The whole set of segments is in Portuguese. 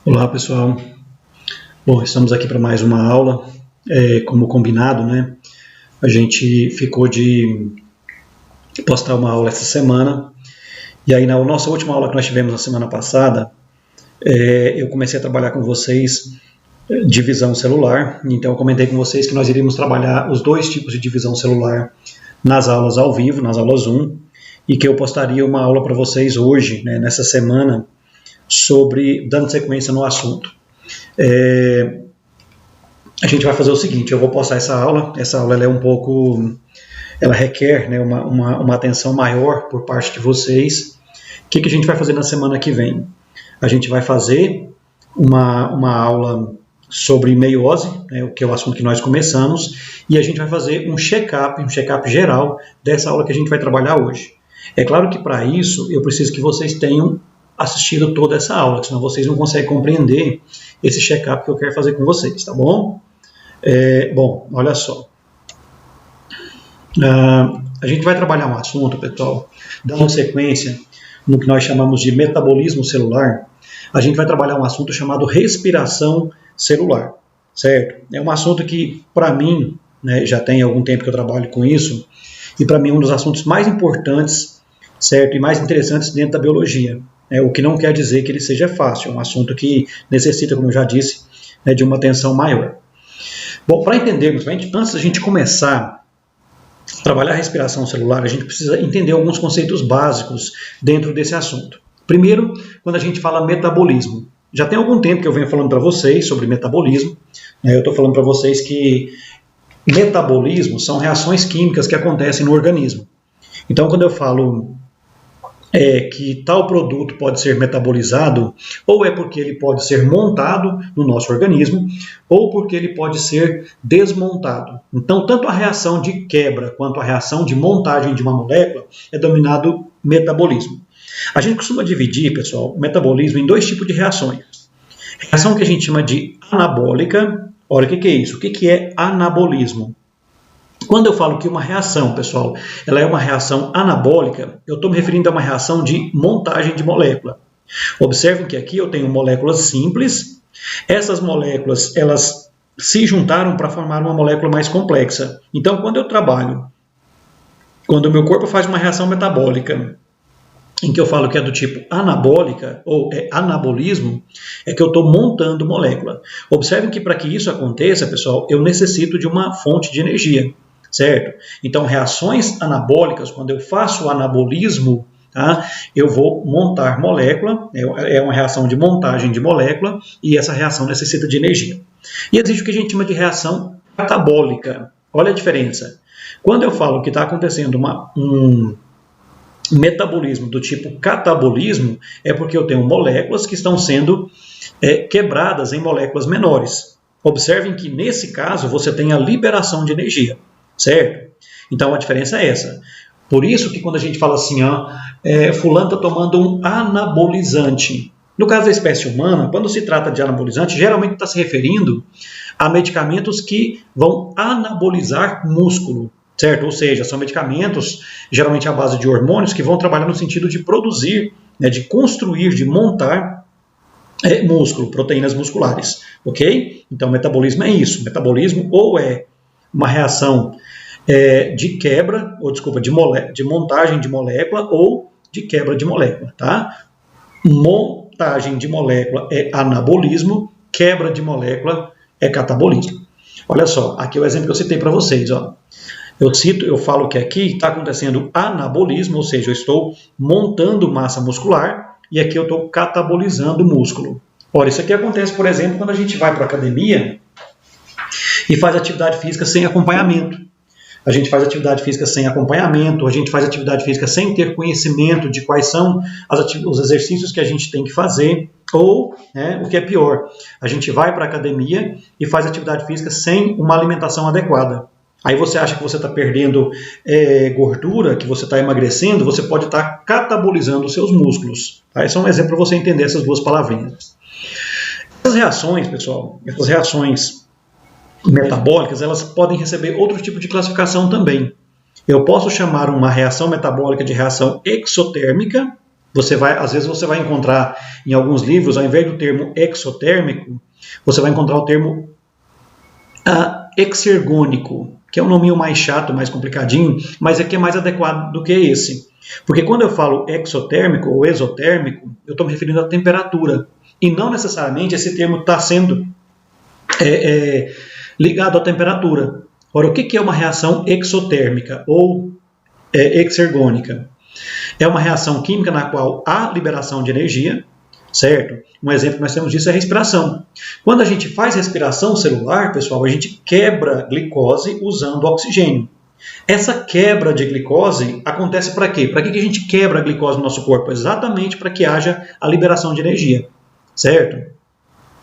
Olá pessoal, bom, estamos aqui para mais uma aula, como combinado, né? A gente ficou de postar uma aula essa semana, e aí na nossa última aula que nós tivemos na semana passada, eu comecei a trabalhar com vocês divisão celular, então eu comentei com vocês que nós iríamos trabalhar os dois tipos de divisão celular nas aulas ao vivo, nas aulas Zoom, e que eu postaria uma aula para vocês hoje, né, nessa semana, dando sequência no assunto. A gente vai fazer o seguinte, eu vou postar essa aula ela é ela requer, né, uma atenção maior por parte de vocês. O que a gente vai fazer na semana que vem? A gente vai fazer uma aula sobre meiose, né, que é o assunto que nós começamos, e a gente vai fazer um check-up geral dessa aula que a gente vai trabalhar hoje. É claro que para isso eu preciso que vocês tenham assistido toda essa aula, senão vocês não conseguem compreender esse check-up que eu quero fazer com vocês, tá bom? Bom, olha só. A gente vai trabalhar um assunto, pessoal, dando sequência no que nós chamamos de metabolismo celular. A gente vai trabalhar um assunto chamado respiração celular, certo? É um assunto que, para mim, né, já tem algum tempo que eu trabalho com isso, e para mim é um dos assuntos mais importantes, certo, e mais interessantes dentro da biologia. O que não quer dizer que ele seja fácil, é um assunto que necessita, como eu já disse, né, de uma atenção maior. Bom, para entendermos, antes da gente começar a trabalhar a respiração celular, a gente precisa entender alguns conceitos básicos dentro desse assunto. Primeiro, quando a gente fala metabolismo. Já tem algum tempo que eu venho falando para vocês sobre metabolismo. Eu estou falando para vocês que metabolismo são reações químicas que acontecem no organismo. Então, quando eu falo que tal produto pode ser metabolizado, ou é porque ele pode ser montado no nosso organismo, ou porque ele pode ser desmontado. Então, tanto a reação de quebra quanto a reação de montagem de uma molécula é denominado metabolismo. A gente costuma dividir, pessoal, o metabolismo em dois tipos de reações. Reação que a gente chama de anabólica. Olha, o que é isso? O que é anabolismo? Quando eu falo que uma reação, pessoal, ela é uma reação anabólica, eu estou me referindo a uma reação de montagem de molécula. Observem que aqui eu tenho moléculas simples. Essas moléculas, elas se juntaram para formar uma molécula mais complexa. Então, quando o meu corpo faz uma reação metabólica, em que eu falo que é do tipo anabólica, ou anabolismo, é que eu estou montando molécula. Observem que para que isso aconteça, pessoal, eu necessito de uma fonte de energia. Certo? Então, reações anabólicas, quando eu faço o anabolismo, tá, eu vou montar molécula, é uma reação de montagem de molécula, e essa reação necessita de energia. E existe o que a gente chama de reação catabólica. Olha a diferença. Quando eu falo que está acontecendo um metabolismo do tipo catabolismo, é porque eu tenho moléculas que estão sendo quebradas em moléculas menores. Observem que, nesse caso, você tem a liberação de energia. Certo? Então a diferença é essa. Por isso que quando a gente fala assim, fulano está tomando um anabolizante. No caso da espécie humana, quando se trata de anabolizante, geralmente está se referindo a medicamentos que vão anabolizar músculo. Certo? Ou seja, são medicamentos geralmente à base de hormônios que vão trabalhar no sentido de produzir, né, de construir, de montar músculo, proteínas musculares. Ok? Então metabolismo é isso. Metabolismo ou é uma reação de quebra, de montagem de molécula ou de quebra de molécula, tá? Montagem de molécula é anabolismo, quebra de molécula é catabolismo. Olha só, aqui é o exemplo que eu citei para vocês, ó. Eu falo que aqui está acontecendo anabolismo, ou seja, eu estou montando massa muscular, e aqui eu estou catabolizando músculo. Olha, isso aqui acontece, por exemplo, quando a gente vai para a academia e faz atividade física sem acompanhamento. A gente faz atividade física sem acompanhamento, a gente faz atividade física sem ter conhecimento de quais são os exercícios que a gente tem que fazer, ou, o que é pior, a gente vai para a academia e faz atividade física sem uma alimentação adequada. Aí você acha que você está perdendo gordura, que você está emagrecendo, você pode estar catabolizando os seus músculos. Tá? Esse é um exemplo para você entender essas duas palavrinhas. Essas reações, pessoal, essas reações metabólicas, elas podem receber outro tipo de classificação também. Eu posso chamar uma reação metabólica de reação exotérmica, Às vezes você vai encontrar em alguns livros, ao invés do termo exotérmico, você vai encontrar o termo exergônico, que é um nominho mais chato, mais complicadinho, mas é que é mais adequado do que esse. Porque quando eu falo exotérmico ou exotérmico, eu estou me referindo à temperatura. E não necessariamente esse termo está sendo ligado à temperatura. Ora, o que é uma reação exotérmica ou exergônica? É uma reação química na qual há liberação de energia, certo? Um exemplo que nós temos disso é a respiração. Quando a gente faz respiração celular, pessoal, a gente quebra glicose usando oxigênio. Essa quebra de glicose acontece para quê? Para que a gente quebra a glicose no nosso corpo? Exatamente para que haja a liberação de energia, certo?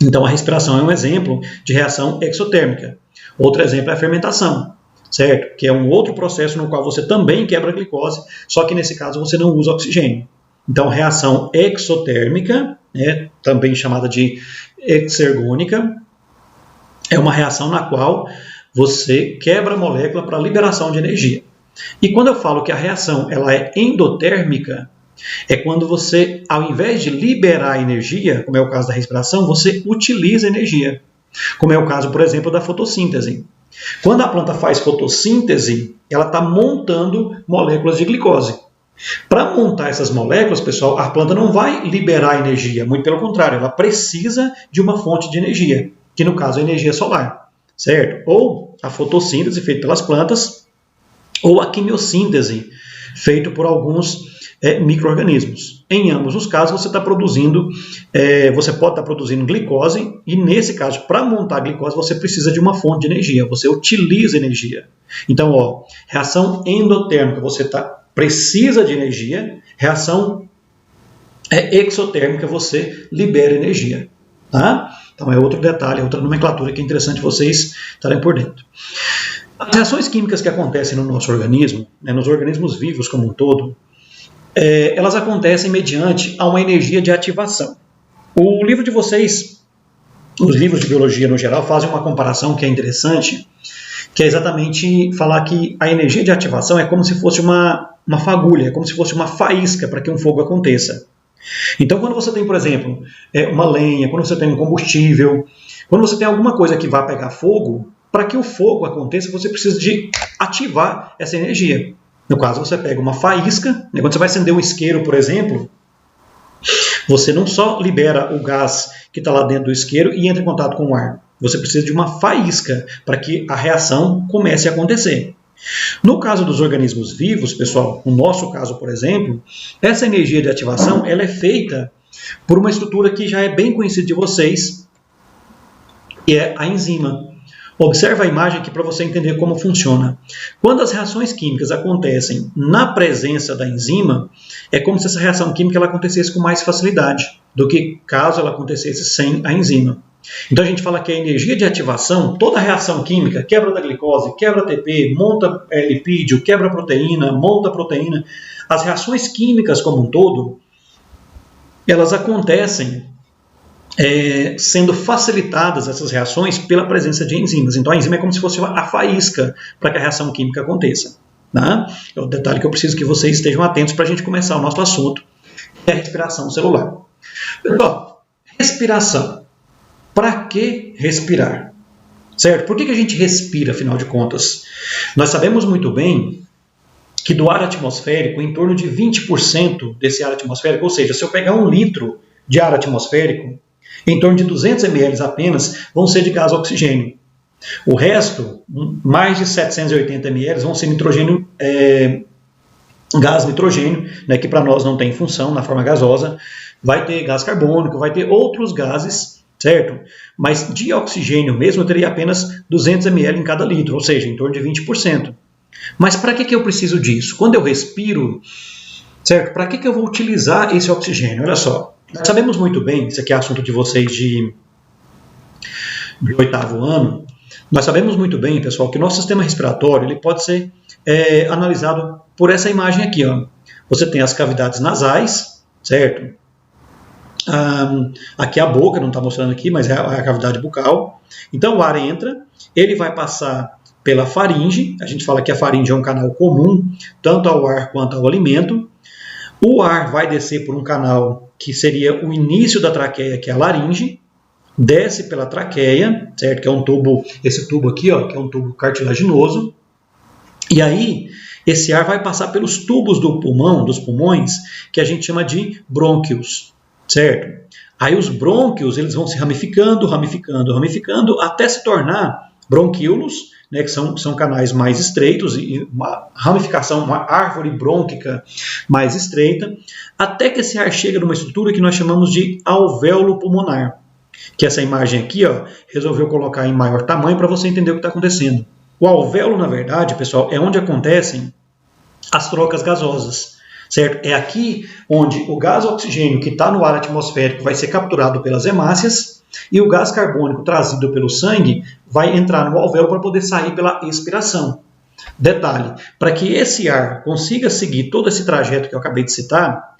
Então a respiração é um exemplo de reação exotérmica. Outro exemplo é a fermentação, certo? Que é um outro processo no qual você também quebra a glicose, só que nesse caso você não usa oxigênio. Então reação exotérmica, também chamada de exergônica, é uma reação na qual você quebra a molécula para liberação de energia. E quando eu falo que a reação ela é endotérmica, é quando você, ao invés de liberar energia, como é o caso da respiração, você utiliza energia. Como é o caso, por exemplo, da fotossíntese. Quando a planta faz fotossíntese, ela está montando moléculas de glicose. Para montar essas moléculas, pessoal, a planta não vai liberar energia, muito pelo contrário, ela precisa de uma fonte de energia, que no caso é a energia solar, certo? Ou a fotossíntese feita pelas plantas, ou a quimiossíntese feita por alguns micro-organismos. Em ambos os casos, você pode estar produzindo glicose, e nesse caso, para montar a glicose, você precisa de uma fonte de energia, você utiliza energia. Então, reação endotérmica, você precisa de energia, reação exotérmica, você libera energia. Tá? Então, é outro detalhe, outra nomenclatura que é interessante vocês estarem por dentro. As reações químicas que acontecem no nosso organismo, nos organismos vivos como um todo, elas acontecem mediante a uma energia de ativação. O livro de vocês, os livros de biologia no geral, fazem uma comparação que é interessante, que é exatamente falar que a energia de ativação é como se fosse uma fagulha, é como se fosse uma faísca para que um fogo aconteça. Então, quando você tem, por exemplo, uma lenha, quando você tem um combustível, quando você tem alguma coisa que vai pegar fogo, para que o fogo aconteça, você precisa de ativar essa energia. No caso, você pega uma faísca, quando você vai acender um isqueiro, por exemplo, você não só libera o gás que está lá dentro do isqueiro e entra em contato com o ar. Você precisa de uma faísca para que a reação comece a acontecer. No caso dos organismos vivos, pessoal, no nosso caso, por exemplo, essa energia de ativação ela é feita por uma estrutura que já é bem conhecida de vocês, que é a enzima. Observe a imagem aqui para você entender como funciona. Quando as reações químicas acontecem na presença da enzima, é como se essa reação química ela acontecesse com mais facilidade do que caso ela acontecesse sem a enzima. Então a gente fala que a energia de ativação, toda reação química, quebra da glicose, quebra ATP, monta lipídio, quebra proteína, monta proteína, as reações químicas como um todo, elas acontecem sendo facilitadas essas reações pela presença de enzimas. Então a enzima é como se fosse a faísca para que a reação química aconteça. Tá? É o detalhe que eu preciso que vocês estejam atentos para a gente começar o nosso assunto, que é a respiração celular. Então, respiração. Para que respirar? Certo? Por que a gente respira, afinal de contas? Nós sabemos muito bem que do ar atmosférico, em torno de 20% desse ar atmosférico, ou seja, se eu pegar 1 litro de ar atmosférico, em torno de 200 ml apenas vão ser de gás oxigênio. O resto, mais de 780 ml, vão ser nitrogênio, gás nitrogênio, que para nós não tem função na forma gasosa. Vai ter gás carbônico, vai ter outros gases, certo? Mas de oxigênio mesmo eu teria apenas 200 ml em cada litro, ou seja, em torno de 20%. Mas para que eu preciso disso? Quando eu respiro, certo? Para que eu vou utilizar esse oxigênio? Olha só. Nós sabemos muito bem, isso aqui é assunto de vocês de 8º ano, nós sabemos muito bem, pessoal, que o nosso sistema respiratório ele pode ser analisado por essa imagem aqui. Ó. Você tem as cavidades nasais, certo? Aqui a boca, não está mostrando aqui, mas é a cavidade bucal. Então o ar entra, ele vai passar pela faringe, a gente fala que a faringe é um canal comum, tanto ao ar quanto ao alimento. O ar vai descer por um canal que seria o início da traqueia, que é a laringe, desce pela traqueia, certo? Que é um tubo, esse tubo aqui, ó, que é um tubo cartilaginoso. E aí, esse ar vai passar pelos tubos do pulmão, dos pulmões, que a gente chama de brônquios, certo? Aí os brônquios, eles vão se ramificando, até se tornar bronquíolos, né, que são canais mais estreitos, e uma ramificação, uma árvore brônquica mais estreita, até que esse ar chega numa estrutura que nós chamamos de alvéolo pulmonar, que essa imagem aqui, ó, resolveu colocar em maior tamanho para você entender o que está acontecendo. O alvéolo, na verdade, pessoal, é onde acontecem as trocas gasosas, certo? É aqui onde o gás oxigênio que está no ar atmosférico vai ser capturado pelas hemácias e o gás carbônico trazido pelo sangue vai entrar no alvéolo para poder sair pela expiração. Detalhe, para que esse ar consiga seguir todo esse trajeto que eu acabei de citar,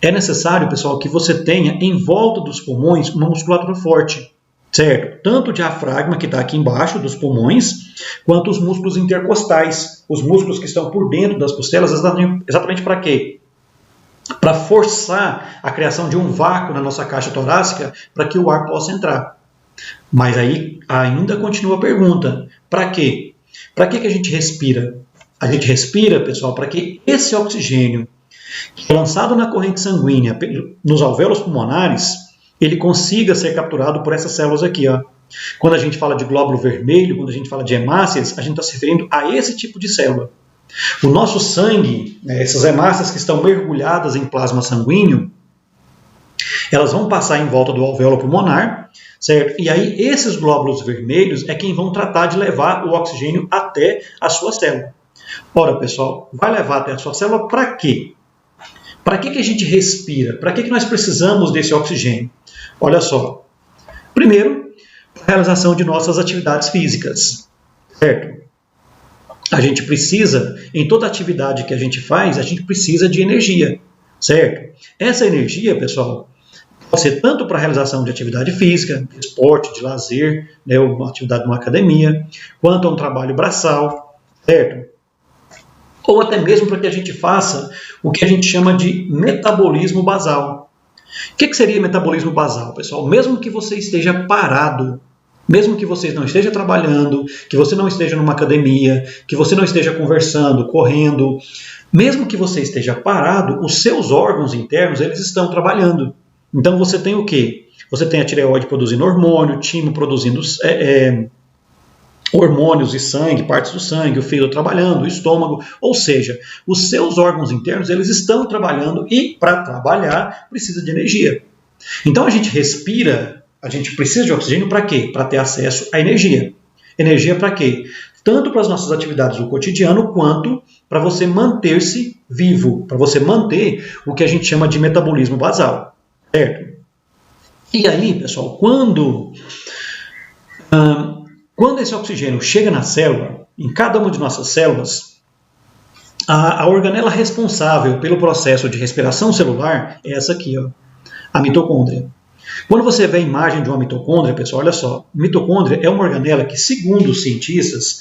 é necessário, pessoal, que você tenha em volta dos pulmões uma musculatura forte, certo? Tanto o diafragma, que está aqui embaixo dos pulmões, quanto os músculos intercostais, os músculos que estão por dentro das costelas, exatamente para quê? Para forçar a criação de um vácuo na nossa caixa torácica para que o ar possa entrar. Mas aí ainda continua a pergunta, para quê? Para que a gente respira? A gente respira, pessoal, para que esse oxigênio que é lançado na corrente sanguínea nos alvéolos pulmonares, ele consiga ser capturado por essas células aqui, ó. Quando a gente fala de glóbulo vermelho, quando a gente fala de hemácias, a gente está se referindo a esse tipo de célula. O nosso sangue, né, essas hemácias que estão mergulhadas em plasma sanguíneo, elas vão passar em volta do alvéolo pulmonar, certo? E aí esses glóbulos vermelhos é quem vão tratar de levar o oxigênio até a sua célula. Ora, pessoal, vai levar até a sua célula para quê? Para que a gente respira? Para que nós precisamos desse oxigênio? Olha só. Primeiro, para a realização de nossas atividades físicas, certo? A gente precisa, em toda atividade que a gente faz, a gente precisa de energia, certo? Essa energia, pessoal, pode ser tanto para a realização de atividade física, de esporte, de lazer, né, uma atividade numa academia, quanto a um trabalho braçal, certo? Ou até mesmo para que a gente faça o que a gente chama de metabolismo basal. O que seria metabolismo basal, pessoal? Mesmo que você esteja parado, mesmo que você não esteja trabalhando, que você não esteja numa academia, que você não esteja conversando, correndo, mesmo que você esteja parado, os seus órgãos internos, eles estão trabalhando. Então você tem o quê? Você tem a tireoide produzindo hormônio, o timo produzindo hormônios e sangue, partes do sangue, o fígado trabalhando, o estômago, ou seja, os seus órgãos internos, eles estão trabalhando e para trabalhar precisa de energia. Então a gente respira, a gente precisa de oxigênio para quê? Para ter acesso à energia. Energia para quê? Tanto para as nossas atividades do cotidiano, quanto para você manter-se vivo, para você manter o que a gente chama de metabolismo basal, certo? E aí, pessoal, quando esse oxigênio chega na célula, em cada uma de nossas células, a organela responsável pelo processo de respiração celular é essa aqui, ó, a mitocôndria. Quando você vê a imagem de uma mitocôndria, pessoal, olha só, mitocôndria é uma organela que, segundo os cientistas,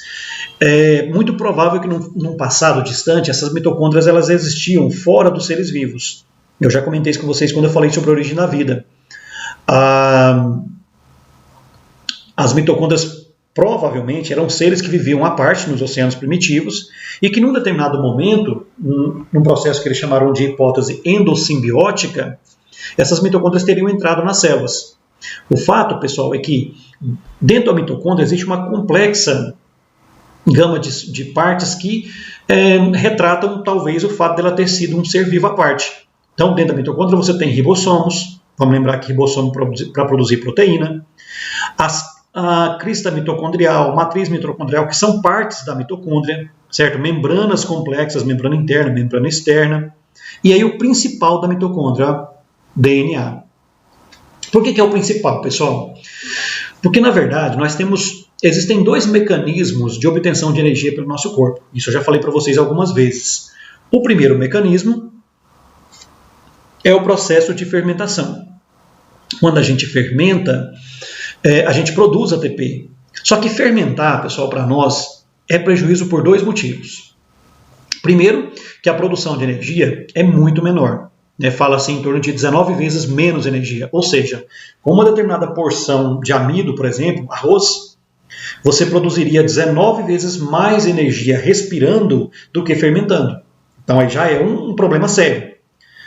é muito provável que num passado distante, essas mitocôndrias elas existiam fora dos seres vivos. Eu já comentei isso com vocês quando eu falei sobre a origem da vida. As mitocôndrias provavelmente eram seres que viviam à parte nos oceanos primitivos e que num determinado momento, num processo que eles chamaram de hipótese endossimbiótica, essas mitocôndrias teriam entrado nas células. O fato, pessoal, é que dentro da mitocôndria existe uma complexa gama de partes que retratam talvez o fato dela ter sido um ser vivo à parte. Então, dentro da mitocôndria você tem ribossomos, vamos lembrar que ribossomo para produzir proteína, a crista mitocondrial, matriz mitocondrial, que são partes da mitocôndria, certo? Membranas complexas, membrana interna, membrana externa. E aí o principal da mitocôndria, DNA. Por que é o principal, pessoal? Porque, na verdade, existem dois mecanismos de obtenção de energia pelo nosso corpo. Isso eu já falei para vocês algumas vezes. O primeiro mecanismo é o processo de fermentação. Quando a gente fermenta, a gente produz ATP. Só que fermentar, pessoal, para nós, é prejuízo por dois motivos. Primeiro, que a produção de energia é muito menor. Fala-se em torno de 19 vezes menos energia. Ou seja, com uma determinada porção de amido, por exemplo, arroz, você produziria 19 vezes mais energia respirando do que fermentando. Então aí já é um problema sério.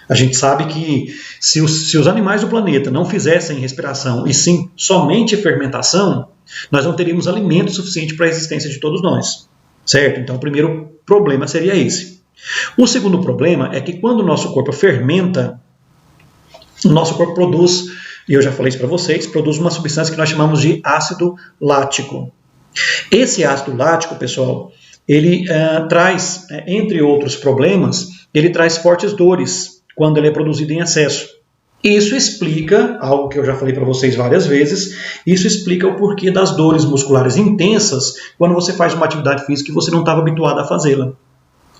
A gente sabe que se os animais do planeta não fizessem respiração e sim somente fermentação, nós não teríamos alimento suficiente para a existência de todos nós. Certo? Então o primeiro problema seria esse. O segundo problema é que quando o nosso corpo fermenta, o nosso corpo produz, e eu já falei isso para vocês, produz uma substância que nós chamamos de ácido lático. Esse ácido lático, pessoal, ele traz, entre outros problemas, ele traz fortes dores quando ele é produzido em excesso. Isso explica, algo que eu já falei para vocês várias vezes, isso explica o porquê das dores musculares intensas quando você faz uma atividade física e você não estava habituado a fazê-la.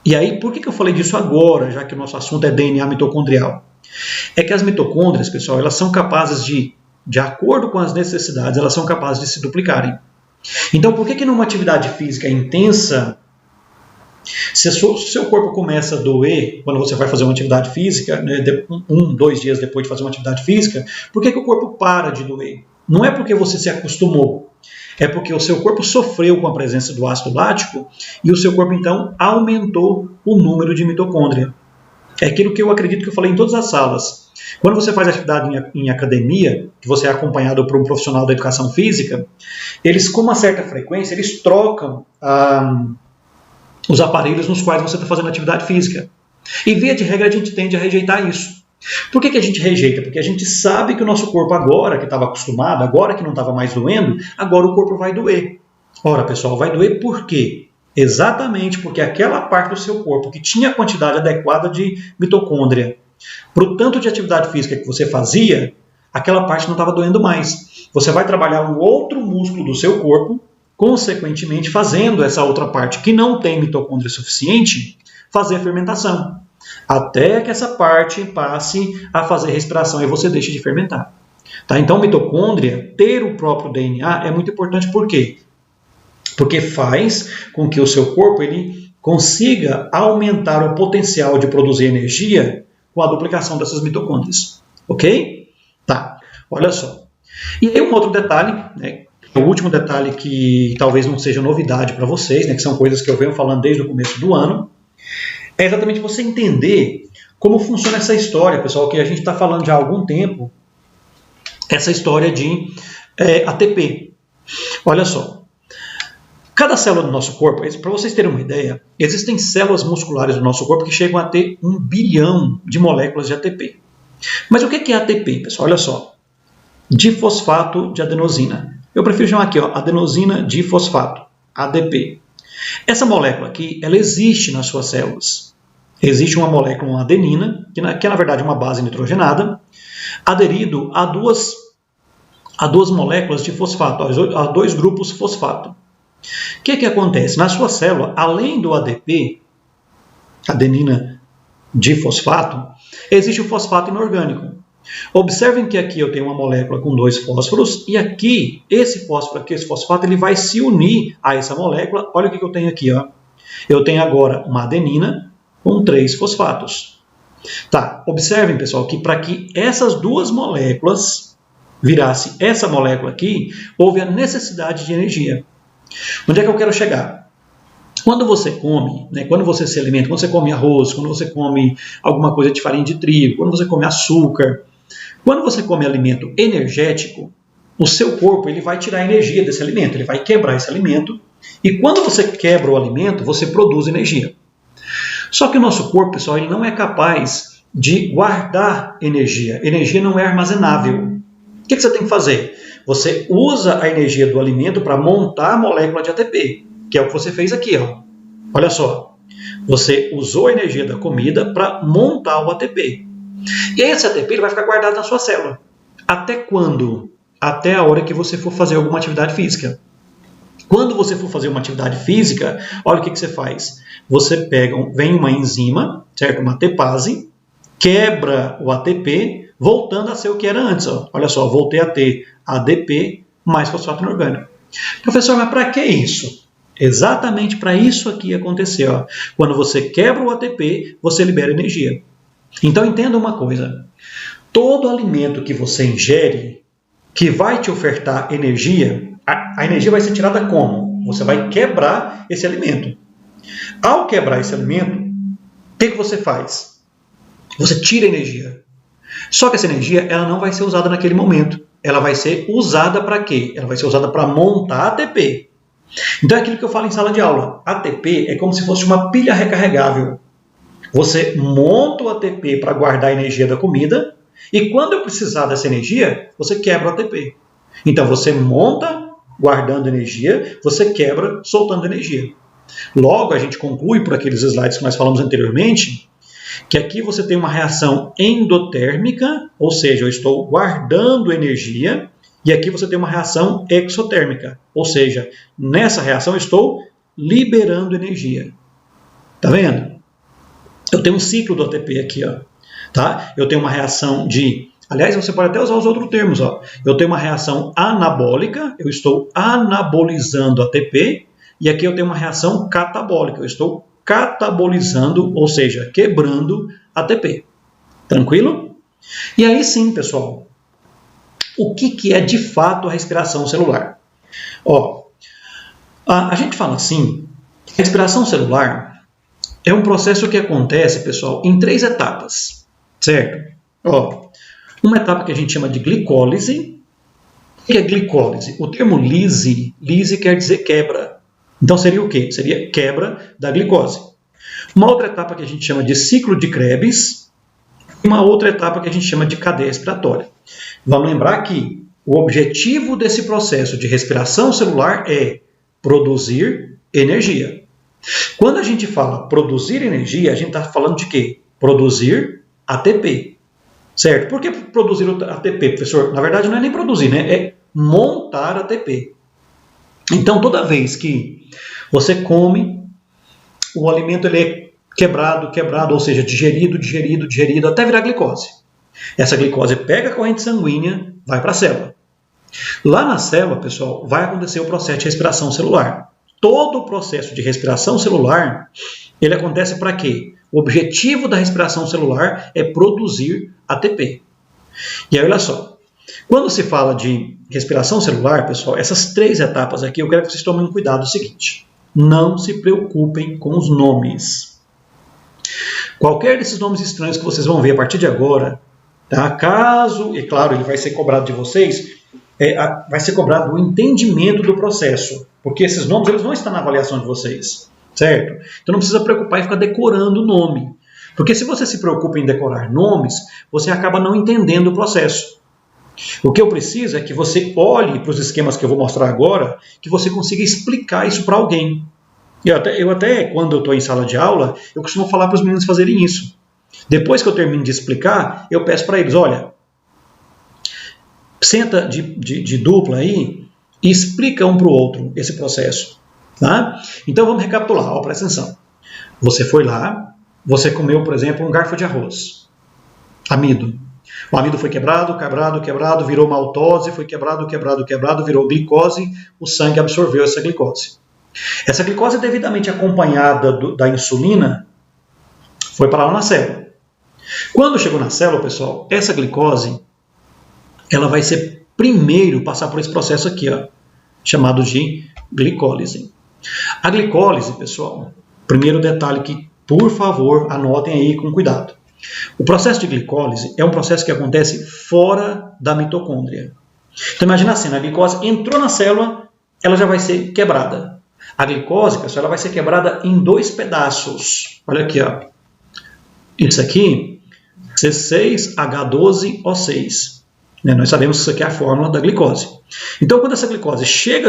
E aí, por que eu falei disso agora, já que o nosso assunto é DNA mitocondrial? É que as mitocôndrias, pessoal, elas são capazes de acordo com as necessidades, elas são capazes de se duplicarem. Então, por que numa atividade física intensa, se o seu corpo começa a doer quando você vai fazer uma atividade física, 2 dias depois de fazer uma atividade física, por que o corpo para de doer? Não é porque você se acostumou. É porque o seu corpo sofreu com a presença do ácido lático e o seu corpo, então, aumentou o número de mitocôndria. É aquilo que eu acredito que eu falei em todas as salas. Quando você faz atividade em academia, que você é acompanhado por um profissional da educação física, eles, com uma certa frequência, eles trocam os aparelhos nos quais você está fazendo atividade física. E, via de regra, a gente tende a rejeitar isso. Por que a gente rejeita? Porque a gente sabe que o nosso corpo agora, que estava acostumado, agora que não estava mais doendo, agora o corpo vai doer. Ora, pessoal, vai doer por quê? Exatamente porque aquela parte do seu corpo que tinha a quantidade adequada de mitocôndria, para o tanto de atividade física que você fazia, aquela parte não estava doendo mais. Você vai trabalhar um outro músculo do seu corpo, consequentemente fazendo essa outra parte que não tem mitocôndria suficiente, fazer a fermentação. Até que essa parte passe a fazer respiração e você deixe de fermentar. Tá? Então, mitocôndria, ter o próprio DNA é muito importante. Por quê? Porque faz com que o seu corpo ele consiga aumentar o potencial de produzir energia com a duplicação dessas mitocôndrias. Ok? Tá, olha só. E aí um outro detalhe, o último detalhe que talvez não seja novidade para vocês, que são coisas que eu venho falando desde o começo do ano, é exatamente você entender como funciona essa história, pessoal, que a gente está falando já há algum tempo, essa história de ATP. Olha só, cada célula do nosso corpo, para vocês terem uma ideia, existem células musculares do nosso corpo que chegam a ter 1 bilhão de moléculas de ATP. Mas o que é ATP, pessoal? Olha só, difosfato de adenosina. Eu prefiro chamar aqui, adenosina difosfato, ADP. Essa molécula aqui, ela existe nas suas células. Existe uma molécula, uma adenina, que é na verdade uma base nitrogenada, aderido a duas moléculas de fosfato, a 2 grupos fosfato. O que acontece? Na sua célula, além do ADP, adenina difosfato, existe o fosfato inorgânico. Observem que aqui eu tenho uma molécula com 2 fósforos e aqui, esse fósforo aqui, esse fosfato, ele vai se unir a essa molécula. Olha o que eu tenho aqui. Eu tenho agora uma adenina com 3 fosfatos. Tá, observem, pessoal, que para que essas 2 moléculas virasse essa molécula aqui, houve a necessidade de energia. Onde é que eu quero chegar? Quando você come, quando você se alimenta, quando você come arroz, quando você come alguma coisa de farinha de trigo, quando você come açúcar, quando você come alimento energético, o seu corpo ele vai tirar a energia desse alimento, ele vai quebrar esse alimento, e quando você quebra o alimento, você produz energia. Só que o nosso corpo, pessoal, ele não é capaz de guardar energia. Energia não é armazenável. O que você tem que fazer? Você usa a energia do alimento para montar a molécula de ATP, que é o que você fez aqui. Olha só, você usou a energia da comida para montar o ATP. E aí esse ATP ele vai ficar guardado na sua célula. Até quando? Até a hora que você for fazer alguma atividade física. Quando você for fazer uma atividade física, olha o que você faz. Você vem uma enzima, certo? Uma ATPase, quebra o ATP, voltando a ser o que era antes. Olha só, voltei a ter ADP mais fosfato inorgânico. Professor, mas para que isso? Exatamente para isso aqui acontecer. Ó. Quando você quebra o ATP, você libera energia. Então entenda uma coisa. Todo alimento que você ingere, que vai te ofertar energia, a energia vai ser tirada como? Você vai quebrar esse alimento. Ao quebrar esse alimento, o que você faz? Você tira energia. Só que essa energia ela não vai ser usada naquele momento. Ela vai ser usada para quê? Ela vai ser usada para montar ATP. Então é aquilo que eu falo em sala de aula. ATP é como se fosse uma pilha recarregável. Você monta o ATP para guardar a energia da comida e quando eu precisar dessa energia, você quebra o ATP. Então você monta guardando energia, você quebra soltando energia. Logo, a gente conclui por aqueles slides que nós falamos anteriormente, que aqui você tem uma reação endotérmica, ou seja, eu estou guardando energia, e aqui você tem uma reação exotérmica, ou seja, nessa reação eu estou liberando energia. Tá vendo? Eu tenho um ciclo do ATP aqui, ó. Tá? Eu tenho uma reação de... Aliás, você pode até usar os outros termos. Ó. Eu tenho uma reação anabólica, eu estou anabolizando ATP, e aqui eu tenho uma reação catabólica, eu estou catabolizando, ou seja, quebrando ATP. Tranquilo? E aí sim, pessoal, o que é de fato a respiração celular? Ó, a gente fala assim, a respiração celular é um processo que acontece, pessoal, em 3 etapas, certo? Ó, uma etapa que a gente chama de glicólise. O que é glicólise? O termo lise quer dizer quebra. Então seria o quê? Seria quebra da glicose. Uma outra etapa que a gente chama de ciclo de Krebs e uma outra etapa que a gente chama de cadeia respiratória. Vamos lembrar que o objetivo desse processo de respiração celular é produzir energia. Quando a gente fala produzir energia, a gente está falando de quê? Produzir ATP. Certo? Por que produzir ATP, professor? Na verdade não é nem produzir, né? É montar ATP. Então toda vez que você come, o alimento ele é quebrado, ou seja, digerido, até virar glicose. Essa glicose pega a corrente sanguínea, vai para a célula. Lá na célula, pessoal, vai acontecer o processo de respiração celular. Todo o processo de respiração celular, ele acontece para quê? O objetivo da respiração celular é produzir ATP. E aí, olha só, quando se fala de respiração celular, pessoal, essas 3 etapas aqui, eu quero que vocês tomem cuidado. É o seguinte, não se preocupem com os nomes. Qualquer desses nomes estranhos que vocês vão ver a partir de agora, tá? Caso, e claro, ele vai ser cobrado de vocês, vai ser cobrado o entendimento do processo, porque esses nomes eles vão estar na avaliação de vocês, certo? Então não precisa preocupar em ficar decorando o nome, porque se você se preocupa em decorar nomes, você acaba não entendendo o processo. O que eu preciso é que você olhe para os esquemas que eu vou mostrar agora, que você consiga explicar isso para alguém. Eu até, quando eu estou em sala de aula, eu costumo falar para os meninos fazerem isso. Depois que eu termino de explicar, eu peço para eles, olha, senta de dupla aí e explica um para o outro esse processo. Tá? Então vamos recapitular, ó, presta atenção. Você foi lá, você comeu, por exemplo, um garfo de arroz, amido. O amido foi quebrado, virou maltose, foi quebrado, virou glicose, o sangue absorveu essa glicose. Essa glicose devidamente acompanhada da insulina foi para lá na célula. Quando chegou na célula, pessoal, essa glicose ela vai ser primeiro passar por esse processo aqui, ó, chamado de glicólise. A glicólise, pessoal, primeiro detalhe que, por favor, anotem aí com cuidado. O processo de glicólise é um processo que acontece fora da mitocôndria. Então imagina assim, a glicose entrou na célula, ela já vai ser quebrada. A glicose, pessoal, ela vai ser quebrada em 2 pedaços. Olha aqui, ó. Isso aqui, C6H12O6. Nós sabemos que isso aqui é a fórmula da glicose. Então, quando essa glicose chega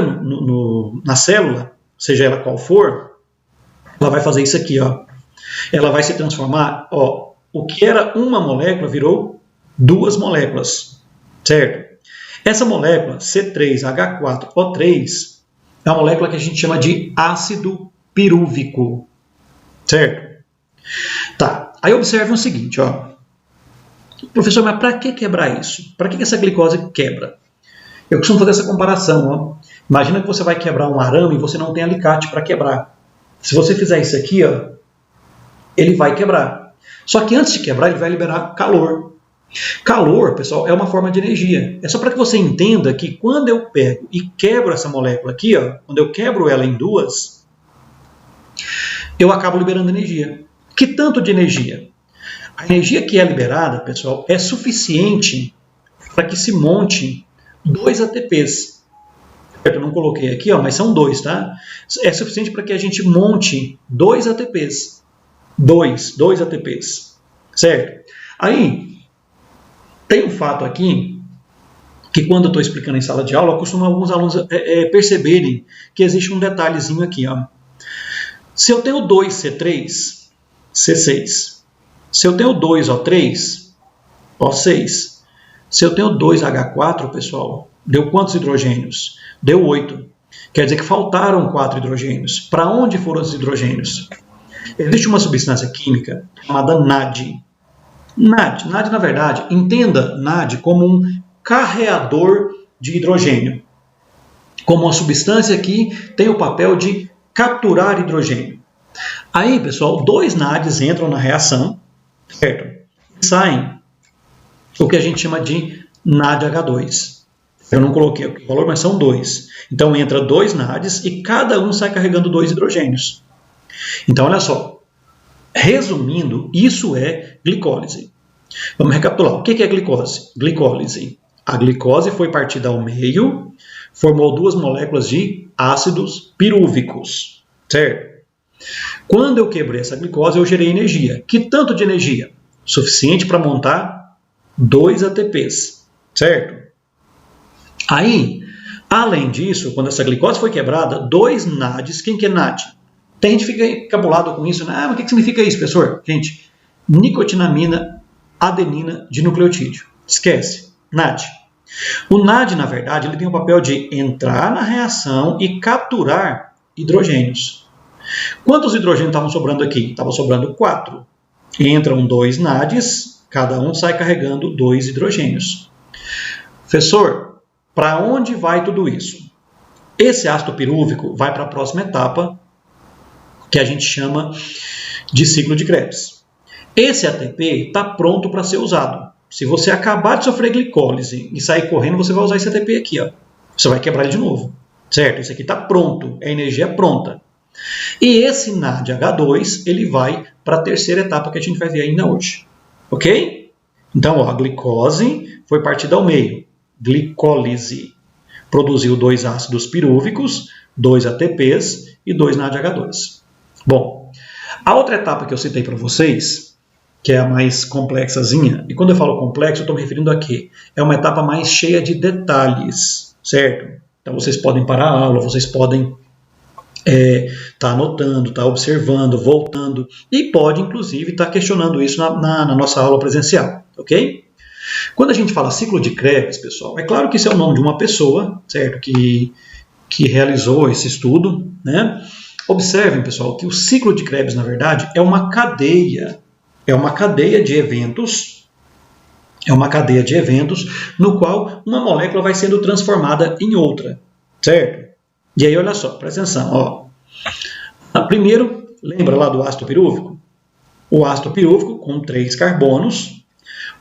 na célula, seja ela qual for, ela vai fazer isso aqui, ó. Ela vai se transformar, ó, o que era uma molécula virou 2 moléculas, certo? Essa molécula, C3H4O3, é uma molécula que a gente chama de ácido pirúvico, certo? Tá, aí observe o seguinte, ó. Professor, mas para que quebrar isso? Para que essa glicose quebra? Eu costumo fazer essa comparação, ó. Imagina que você vai quebrar um arame e você não tem alicate para quebrar. Se você fizer isso aqui, ó, ele vai quebrar. Só que antes de quebrar, ele vai liberar calor. Calor, pessoal, é uma forma de energia. É só para que você entenda que quando eu pego e quebro essa molécula aqui, ó, quando eu quebro ela em duas, eu acabo liberando energia. Que tanto de energia? A energia que é liberada, pessoal, é suficiente para que se monte 2 ATPs. Eu não coloquei aqui, ó, mas são 2, tá? É suficiente para que a gente monte 2 ATPs. 2 ATPs. Certo? Aí, tem um fato aqui, que quando eu estou explicando em sala de aula, eu costumo alguns alunos perceberem que existe um detalhezinho aqui. Ó. Se eu tenho 2C3, C6. Se eu tenho 2O3, O6. Se eu tenho 2H4, pessoal, deu quantos hidrogênios? Deu 8. Quer dizer que faltaram 4 hidrogênios. Para onde foram os hidrogênios? Existe uma substância química chamada NAD. NAD, na verdade, entenda NAD como um carreador de hidrogênio. Como uma substância que tem o papel de capturar hidrogênio. Aí, pessoal, 2 NADs entram na reação, certo? E saem o que a gente chama de NADH2. Eu não coloquei o valor, mas são 2. Então, entra 2 NADs e cada um sai carregando 2 hidrogênios. Então, olha só. Resumindo, isso é glicólise. Vamos recapitular. O que é glicose? Glicólise. A glicose foi partida ao meio, formou 2 moléculas de ácidos pirúvicos. Certo? Quando eu quebrei essa glicose, eu gerei energia. Que tanto de energia? Suficiente para montar 2 ATPs. Certo? Aí, além disso, quando essa glicose foi quebrada, 2 NADs. Quem que é NAD? Tem gente que fica encabulado com isso. Né? Ah, mas o que significa isso, professor? Gente, nicotinamina, adenina de nucleotídeo. Esquece. NAD. O NAD, na verdade, ele tem o papel de entrar na reação e capturar hidrogênios. Quantos hidrogênios estavam sobrando aqui? Estavam sobrando 4. Entram 2 NADs, cada um sai carregando 2 hidrogênios. Professor, para onde vai tudo isso? Esse ácido pirúvico vai para a próxima etapa, que a gente chama de ciclo de Krebs. Esse ATP está pronto para ser usado. Se você acabar de sofrer glicólise e sair correndo, você vai usar esse ATP aqui. Ó. Você vai quebrar ele de novo. Certo? Esse aqui está pronto. É a energia pronta. E esse NADH2, ele vai para a terceira etapa que a gente vai ver ainda hoje. Ok? Então, ó, a glicose foi partida ao meio. Glicólise. Produziu 2 ácidos pirúvicos, 2 ATPs e 2 NADH2. Bom, a outra etapa que eu citei para vocês, que é a mais complexazinha, e quando eu falo complexo, eu estou me referindo a quê? É uma etapa mais cheia de detalhes, certo? Então vocês podem parar a aula, vocês podem tá anotando, tá observando, voltando, e pode inclusive estar questionando isso na nossa aula presencial, ok? Quando a gente fala ciclo de Krebs, pessoal, é claro que isso é o nome de uma pessoa, certo? Que realizou esse estudo, né? Observem, pessoal, que o ciclo de Krebs, na verdade, é uma cadeia de eventos, no qual uma molécula vai sendo transformada em outra, certo? E aí, olha só, presta atenção, ó. Primeiro, lembra lá do ácido pirúvico? O ácido pirúvico com 3 carbonos.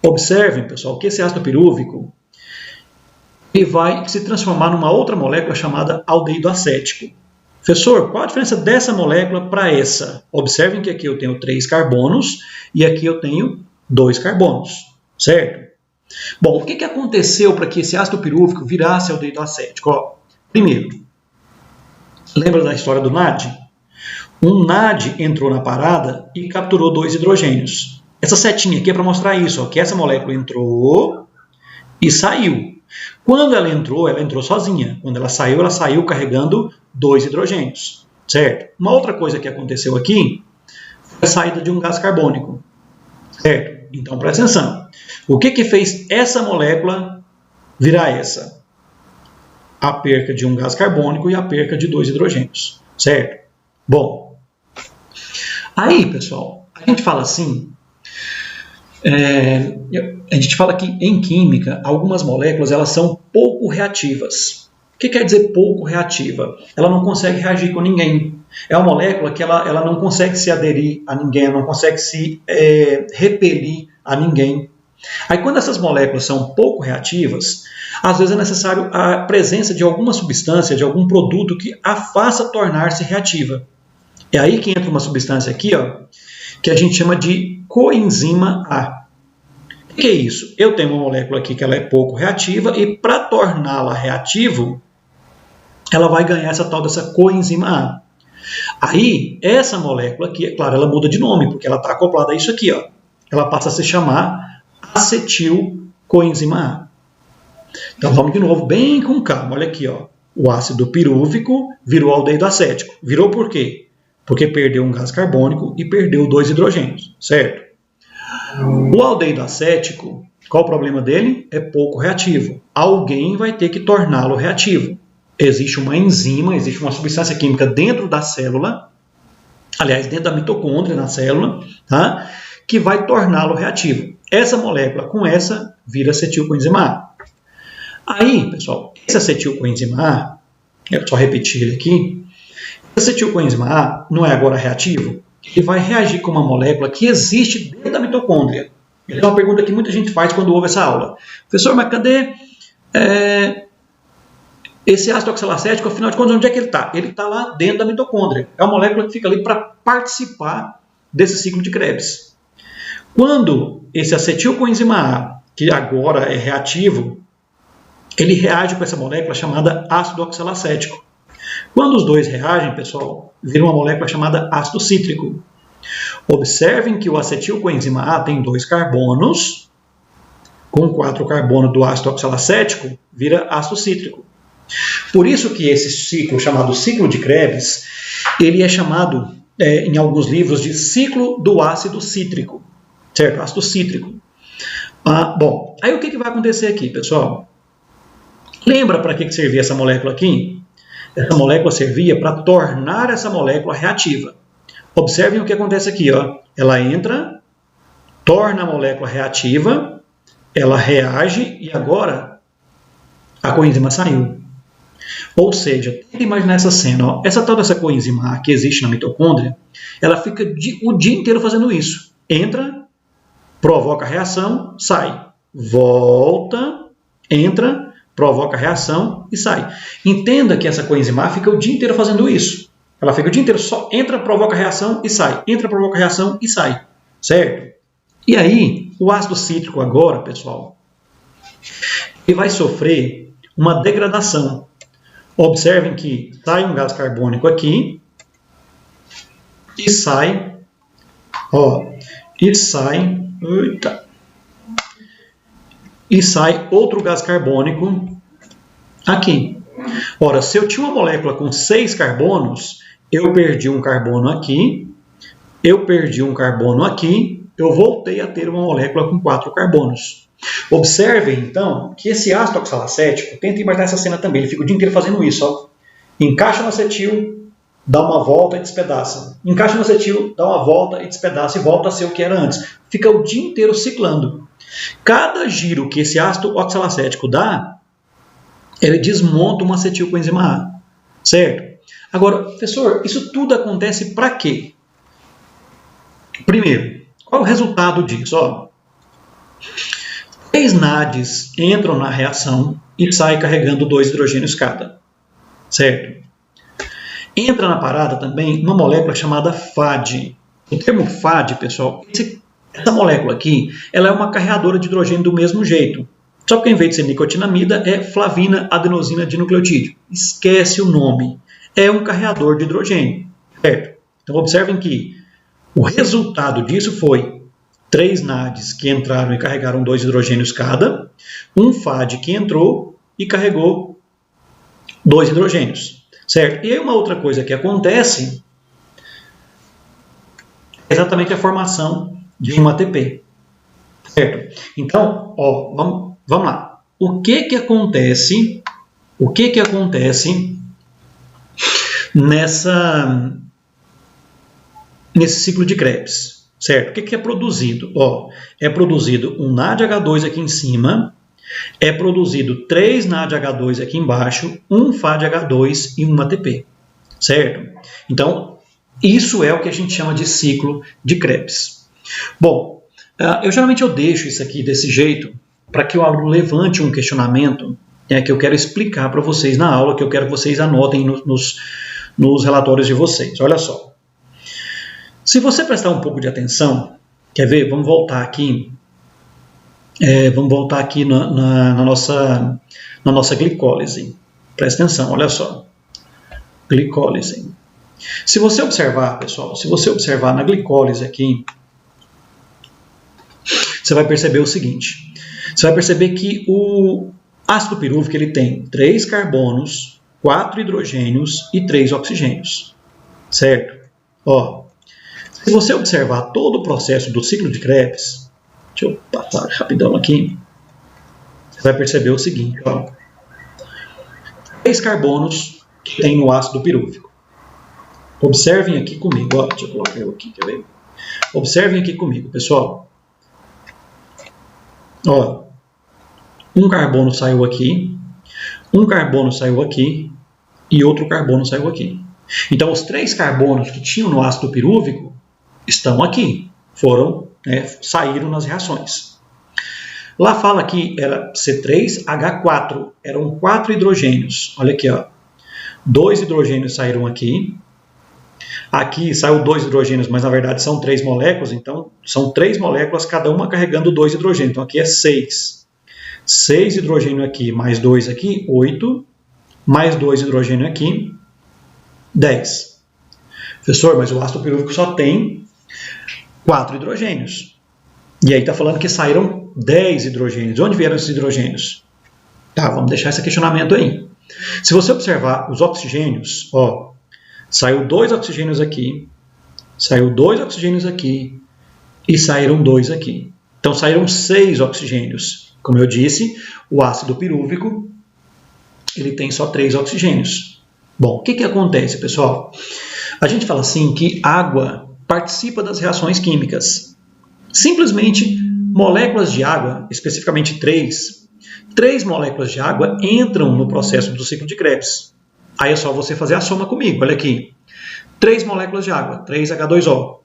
Observem, pessoal, que esse ácido pirúvico ele vai se transformar numa outra molécula chamada aldeído acético. Professor, qual a diferença dessa molécula para essa? Observem que aqui eu tenho 3 carbonos e aqui eu tenho 2 carbonos, certo? Bom, o que aconteceu para que esse ácido pirúvico virasse aldeído acético? Ó, primeiro, lembra da história do NAD? Um NAD entrou na parada e capturou 2 hidrogênios. Essa setinha aqui é para mostrar isso, ó, que essa molécula entrou e saiu. Quando ela entrou sozinha. Quando ela saiu carregando 2 hidrogênios, certo? Uma outra coisa que aconteceu aqui foi a saída de um gás carbônico, certo? Então, presta atenção. O que fez essa molécula virar essa? A perca de um gás carbônico e a perca de 2 hidrogênios, certo? Bom, aí, pessoal, a gente fala assim, a gente fala que em química, algumas moléculas elas são pouco reativas. que quer dizer pouco reativa? Ela não consegue reagir com ninguém. É uma molécula que ela não consegue se aderir a ninguém, não consegue se repelir a ninguém. Aí quando essas moléculas são pouco reativas, às vezes é necessário a presença de alguma substância, de algum produto que a faça tornar-se reativa. É aí que entra uma substância aqui, ó, que a gente chama de coenzima A. O que é isso? Eu tenho uma molécula aqui que ela é pouco reativa e para torná-la reativo, ela vai ganhar essa tal dessa coenzima A. Aí, essa molécula aqui, é claro, ela muda de nome, porque ela está acoplada a isso aqui, ó. Ela passa a se chamar acetilcoenzima A. Então vamos de novo, bem com calma. Olha aqui, ó. O ácido pirúvico virou aldeído acético. Virou por quê? Porque perdeu um gás carbônico e perdeu 2 hidrogênios, certo? O aldeído acético, qual o problema dele? É pouco reativo. Alguém vai ter que torná-lo reativo. Existe uma enzima, existe uma substância química dentro da célula, aliás, dentro da mitocôndria, na célula, tá? Que vai torná-lo reativo. Essa molécula com essa vira acetilcoenzima A. Aí, pessoal, esse acetilcoenzima A, eu só repetir ele aqui, esse acetilcoenzima A não é agora reativo, ele vai reagir com uma molécula que existe dentro da mitocôndria. É uma pergunta que muita gente faz quando ouve essa aula. Professor, mas cadê esse ácido oxalacético, afinal de contas, onde é que ele está? Ele está lá dentro da mitocôndria. É uma molécula que fica ali para participar desse ciclo de Krebs. Quando esse acetilcoenzima A, que agora é reativo, ele reage com essa molécula chamada ácido oxalacético. Quando os dois reagem, pessoal, vira uma molécula chamada ácido cítrico. Observem que o acetilcoenzima A tem 2 carbonos, com 4 carbonos do ácido oxalacético, vira ácido cítrico. Por isso que esse ciclo, chamado ciclo de Krebs, ele é chamado, em alguns livros, de ciclo do ácido cítrico. Certo? Ácido cítrico. Bom, aí o que vai acontecer aqui, pessoal? Lembra para que servia essa molécula aqui? Essa molécula servia para tornar essa molécula reativa. Observem o que acontece aqui, ó. Ela entra, torna a molécula reativa, ela reage e agora a coenzima saiu. Ou seja, tenta imaginar essa cena, ó. Essa tal dessa coenzima A que existe na mitocôndria, ela fica o dia inteiro fazendo isso. Entra, provoca reação, sai. Volta, entra, provoca reação e sai. Entenda que essa coenzima A fica o dia inteiro fazendo isso. Ela fica o dia inteiro só entra, provoca reação e sai. Entra, provoca reação e sai. Certo? E aí, o ácido cítrico agora, pessoal, ele vai sofrer uma degradação. Observem que sai um gás carbônico aqui e sai, ó, e sai outro gás carbônico aqui. Ora, se eu tinha uma molécula com 6 carbonos, eu perdi um carbono aqui, eu perdi um carbono aqui, eu voltei a ter uma molécula com 4 carbonos. Observem, então, que esse ácido oxalacético, tenta imaginar essa cena também, ele fica o dia inteiro fazendo isso, ó. Encaixa no acetil, dá uma volta e despedaça. Encaixa no acetil, dá uma volta e despedaça e volta a ser o que era antes. Fica o dia inteiro ciclando. Cada giro que esse ácido oxalacético dá, ele desmonta uma acetilcoenzima A, certo? Agora, professor, isso tudo acontece para quê? Primeiro, qual é o resultado disso? Ó, 3 NADs entram na reação e saem carregando 2 hidrogênios cada, certo? Entra na parada também uma molécula chamada FAD. O termo FAD, pessoal, essa molécula aqui, ela é uma carreadora de hidrogênio do mesmo jeito. Só que em vez de ser nicotinamida, é flavina adenosina dinucleotídeo. Esquece o nome. É um carreador de hidrogênio, certo? Então observem que o resultado disso foi 3 NADs que entraram e carregaram 2 hidrogênios cada, um FAD que entrou e carregou 2 hidrogênios, certo? E aí uma outra coisa que acontece é exatamente a formação de um ATP, certo? Então, ó, vamos lá. O que acontece nesse ciclo de Krebs, certo? O que é produzido? Ó, é produzido um NADH2 aqui em cima, é produzido 3 NADH2 aqui embaixo, 1 FADH2 e 1 ATP, certo? Então, isso é o que a gente chama de ciclo de Krebs. Bom, geralmente eu deixo isso aqui desse jeito para que o aluno levante um questionamento que eu quero explicar para vocês na aula, que eu quero que vocês anotem nos relatórios de vocês. Olha só. Se você prestar um pouco de atenção, quer ver? Vamos voltar aqui. Na nossa glicólise. Presta atenção, olha só. Glicólise. Se você observar, pessoal, na glicólise aqui, você vai perceber o seguinte. Você vai perceber que o ácido pirúvico ele tem 3 carbonos, 4 hidrogênios e 3 oxigênios. Certo? Ó, se você observar todo o processo do ciclo de Krebs, deixa eu passar rapidão aqui, você vai perceber o seguinte, ó. 3 carbonos que tem no ácido pirúvico. Observem aqui comigo, ó, deixa eu colocar eu aqui, quer ver? Observem aqui comigo, pessoal. Ó, um carbono saiu aqui, um carbono saiu aqui e outro carbono saiu aqui. Então, os 3 carbonos que tinham no ácido pirúvico estão aqui, saíram nas reações. Lá fala que era C3H4, eram 4 hidrogênios. Olha aqui, ó. 2 hidrogênios saíram aqui. Aqui saiu 2 hidrogênios, mas na verdade são 3 moléculas, então são 3 moléculas, cada uma carregando 2 hidrogênios. Então aqui é 6. 6 hidrogênio aqui, mais 2 aqui, 8. Mais 2 hidrogênio aqui, 10. Professor, mas o ácido pirúvico só tem 4 hidrogênios. E aí está falando que saíram 10 hidrogênios. De onde vieram esses hidrogênios? Tá, vamos deixar esse questionamento aí. Se você observar os oxigênios, ó, saiu 2 oxigênios aqui, saiu 2 oxigênios aqui e saíram 2 aqui. Então saíram 6 oxigênios. Como eu disse, o ácido pirúvico ele tem só 3 oxigênios. Bom, o que acontece, pessoal? A gente fala assim que água participa das reações químicas. Simplesmente moléculas de água, especificamente 3 moléculas de água entram no processo do ciclo de Krebs. Aí é só você fazer a soma comigo, olha aqui. 3 moléculas de água, 3H2O.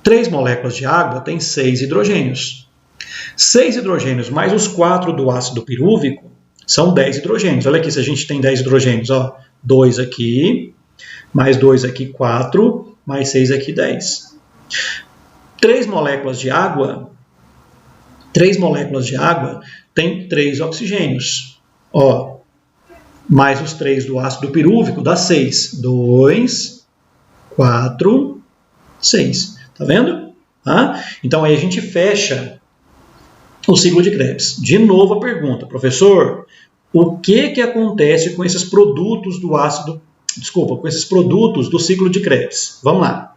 3 moléculas de água tem 6 hidrogênios. 6 hidrogênios mais os 4 do ácido pirúvico são 10 hidrogênios. Olha aqui, se a gente tem 10 hidrogênios, ó, 2 aqui, mais 2 aqui, 4, mais 6 aqui, 10. 3 moléculas de água tem 3 oxigênios. Ó, mais os 3 do ácido pirúvico dá 6. 2, 4, 6. Tá vendo? Então aí a gente fecha o ciclo de Krebs. De novo a pergunta, professor, o que acontece com esses produtos com esses produtos do ciclo de Krebs? Vamos lá.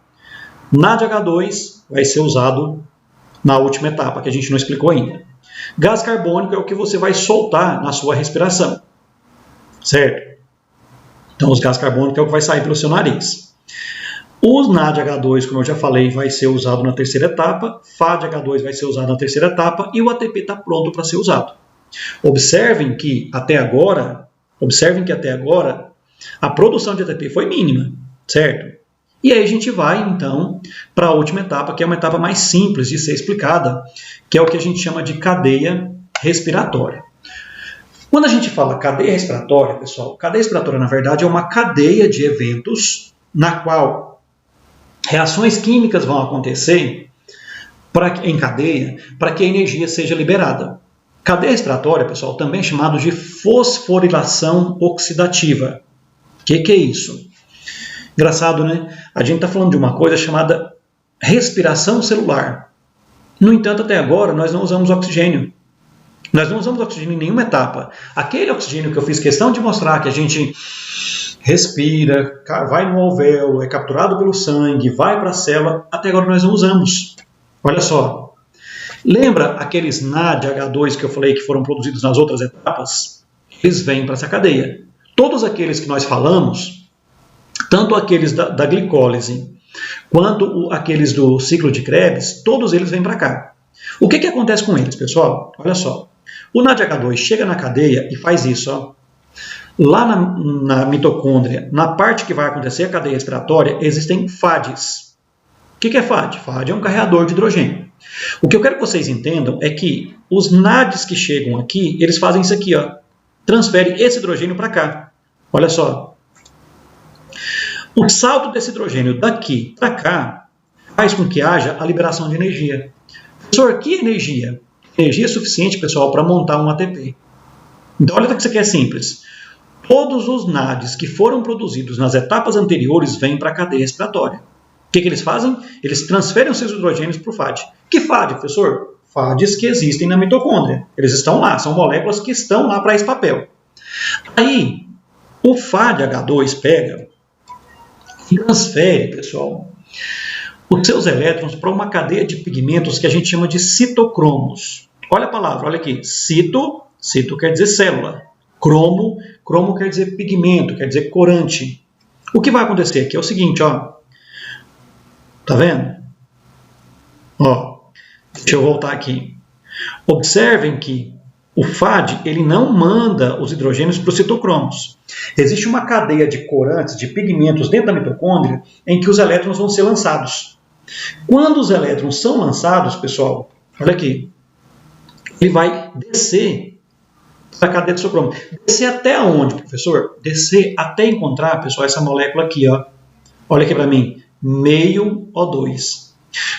NADH2 vai ser usado na última etapa, que a gente não explicou ainda. Gás carbônico é o que você vai soltar na sua respiração, certo? Então, os gases carbônicos é o que vai sair pelo seu nariz. O NADH2, como eu já falei, vai ser usado na terceira etapa, FADH2 vai ser usado na terceira etapa e o ATP está pronto para ser usado. Observem que até agora a produção de ATP foi mínima, certo? E aí a gente vai, então, para a última etapa, que é uma etapa mais simples de ser explicada, que é o que a gente chama de cadeia respiratória. Quando a gente fala cadeia respiratória, pessoal, cadeia respiratória, na verdade, é uma cadeia de eventos na qual reações químicas vão acontecer em cadeia para que a energia seja liberada. Cadeia respiratória, pessoal, também é chamado de fosforilação oxidativa. O que é isso? Engraçado, né? A gente está falando de uma coisa chamada respiração celular. No entanto, até agora, nós não usamos oxigênio. Nós não usamos oxigênio em nenhuma etapa. Aquele oxigênio que eu fiz questão de mostrar que a gente respira, vai no alvéolo, é capturado pelo sangue, vai para a célula, até agora nós não usamos. Olha só. Lembra aqueles NADH2 que eu falei que foram produzidos nas outras etapas? Eles vêm para essa cadeia. Todos aqueles que nós falamos, tanto aqueles da glicólise, quanto aqueles do ciclo de Krebs, todos eles vêm para cá. O que acontece com eles, pessoal? Olha só. O NADH2 chega na cadeia e faz isso, ó. Lá na mitocôndria, na parte que vai acontecer a cadeia respiratória, existem FADs. O que é FAD? FAD é um carreador de hidrogênio. O que eu quero que vocês entendam é que os NADs que chegam aqui, eles fazem isso aqui, ó. Transfere esse hidrogênio para cá. Olha só. O salto desse hidrogênio daqui para cá faz com que haja a liberação de energia. Professor, que energia? Energia suficiente, pessoal, para montar um ATP. Então, olha que isso aqui é simples. Todos os NADs que foram produzidos nas etapas anteriores vêm para a cadeia respiratória. O que eles fazem? Eles transferem os seus hidrogênios para o FAD. Que FAD, professor? FADs que existem na mitocôndria. Eles estão lá, são moléculas que estão lá para esse papel. Aí, o FADH2 pega e transfere, pessoal, os seus elétrons para uma cadeia de pigmentos que a gente chama de citocromos. Olha a palavra, olha aqui. Cito quer dizer célula. Cromo quer dizer pigmento, quer dizer corante. O que vai acontecer aqui é o seguinte, ó. Tá vendo? Ó, deixa eu voltar aqui. Observem que o FAD ele não manda os hidrogênios para os citocromos. Existe uma cadeia de corantes, de pigmentos dentro da mitocôndria, em que os elétrons vão ser lançados. Quando os elétrons são lançados, pessoal, olha aqui, ele vai descer para a cadeia de citocromo. Descer até onde, professor? Descer até encontrar, pessoal, essa molécula aqui, ó. Olha aqui para mim, meio O2.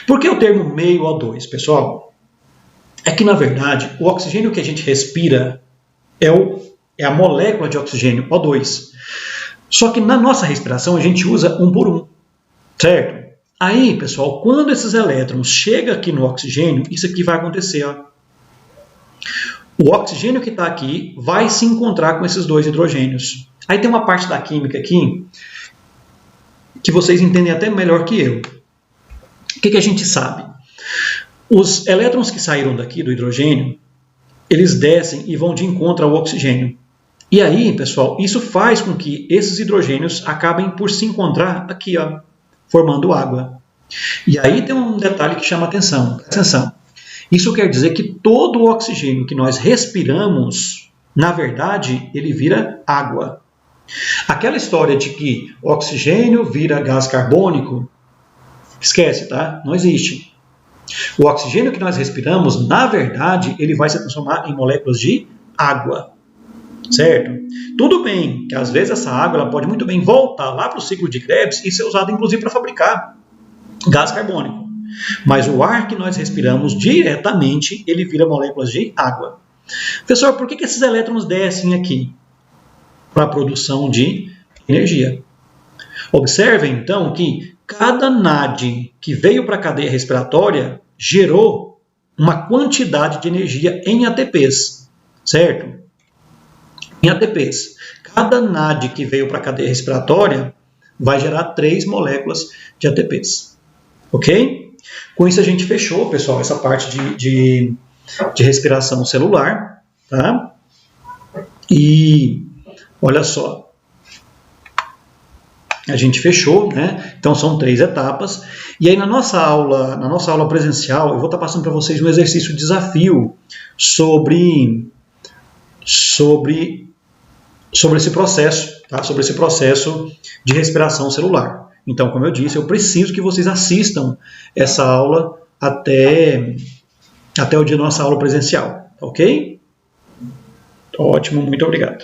Por que o termo meio O2, pessoal? É que, na verdade, o oxigênio que a gente respira é a molécula de oxigênio, O2. Só que na nossa respiração a gente usa um por um, certo? Aí, pessoal, quando esses elétrons chegam aqui no oxigênio, isso aqui vai acontecer, ó. O oxigênio que está aqui vai se encontrar com esses dois hidrogênios. Aí tem uma parte da química aqui que vocês entendem até melhor que eu. O que a gente sabe? Os elétrons que saíram daqui do hidrogênio, eles descem e vão de encontro ao oxigênio. E aí, pessoal, isso faz com que esses hidrogênios acabem por se encontrar aqui, ó, formando água. E aí tem um detalhe que chama atenção. Atenção. Isso quer dizer que todo o oxigênio que nós respiramos, na verdade, ele vira água. Aquela história de que oxigênio vira gás carbônico, esquece, tá? Não existe. O oxigênio que nós respiramos, na verdade, ele vai se transformar em moléculas de água. Certo? Tudo bem que às vezes essa água ela pode muito bem voltar lá para o ciclo de Krebs e ser usada inclusive para fabricar gás carbônico. Mas o ar que nós respiramos diretamente, ele vira moléculas de água. Professor, por que esses elétrons descem aqui? Para a produção de energia. Observem, então, que cada NAD que veio para a cadeia respiratória gerou uma quantidade de energia em ATPs, certo? Em ATPs. Cada NAD que veio para a cadeia respiratória vai gerar 3 moléculas de ATPs. Ok? Com isso a gente fechou, pessoal, essa parte de respiração celular. Tá? E olha só. A gente fechou, né? Então são 3 etapas. E aí na nossa aula presencial, eu vou estar passando para vocês um exercício de desafio sobre esse processo, tá? Sobre esse processo de respiração celular. Então, como eu disse, eu preciso que vocês assistam essa aula até o dia da nossa aula presencial, ok? Ótimo, muito obrigado.